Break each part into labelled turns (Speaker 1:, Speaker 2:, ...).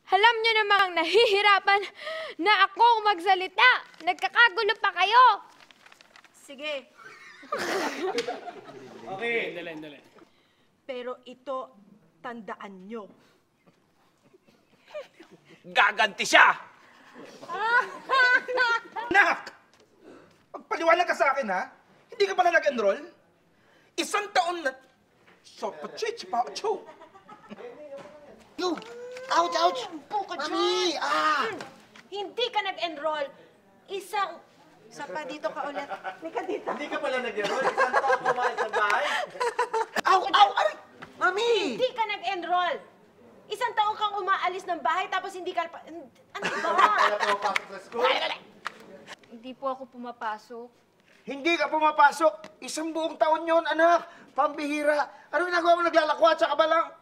Speaker 1: Alam nyo namang nahihirapan na akong magsalita. Nagkakagulo pa kayo.
Speaker 2: Sige.
Speaker 3: Okay, dali.
Speaker 2: Pero ito, tandaan nyo.
Speaker 4: Gaganti siya!
Speaker 5: Anak! Pagpaliwanag ka sa akin, ha? Hindi ka pala nag-enroll? Isang taon na... So, pachich, pacho.
Speaker 6: Yo! Ouch, ouch! Mami!
Speaker 2: Hindi ka nag-enroll. Isa pa, dito ka ulit. Halika dito.
Speaker 7: Hindi ka pala nag-enroll. Isang taon kumain sa bahay.
Speaker 6: Ow! Ow! Aray! Mami!
Speaker 2: Hindi ka nag-enroll. Isang taon kang umaalis ng bahay tapos hindi ka... Ano ba?
Speaker 7: Kaya pumapasok sa school.
Speaker 1: Hindi po ako pumapasok.
Speaker 6: Hindi ka pumapasok. Isang buong taon yon, anak. Pambihira. Ano ginagawa mo? Naglalakwat sa kabalang?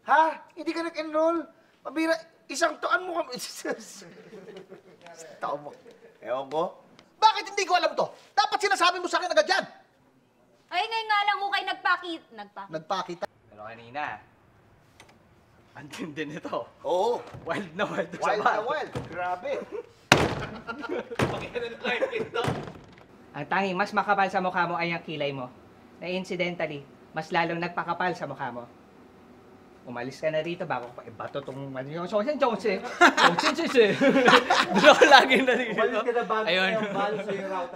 Speaker 6: Ha? Hindi ka nag-enroll? Pambihira. Isang taon mo ka... Taon mo. Ewan ko. Bakit hindi ko alam to? Dapat sinasabi mo sa akin agad yan.
Speaker 8: Ay, ngayon nga lang mo kayo
Speaker 6: Nagpakita.
Speaker 4: Pero kanina, ang tindi nito.
Speaker 6: Oo.
Speaker 4: Wild na wild sa
Speaker 6: Wild na
Speaker 4: bahay.
Speaker 6: wild. Grabe.
Speaker 9: Ang tanging mas makapal sa mukha mo ay ang kilay mo. Na incidentally, mas lalong nagpakapal sa mukha mo. Umalis ka na rito bago ko pa ibato tong Johnson. Johnson. Doon ako lagi narinig.
Speaker 7: Umalis ka na bago
Speaker 4: Ayun.
Speaker 7: yung balo sa iyo, Rauta.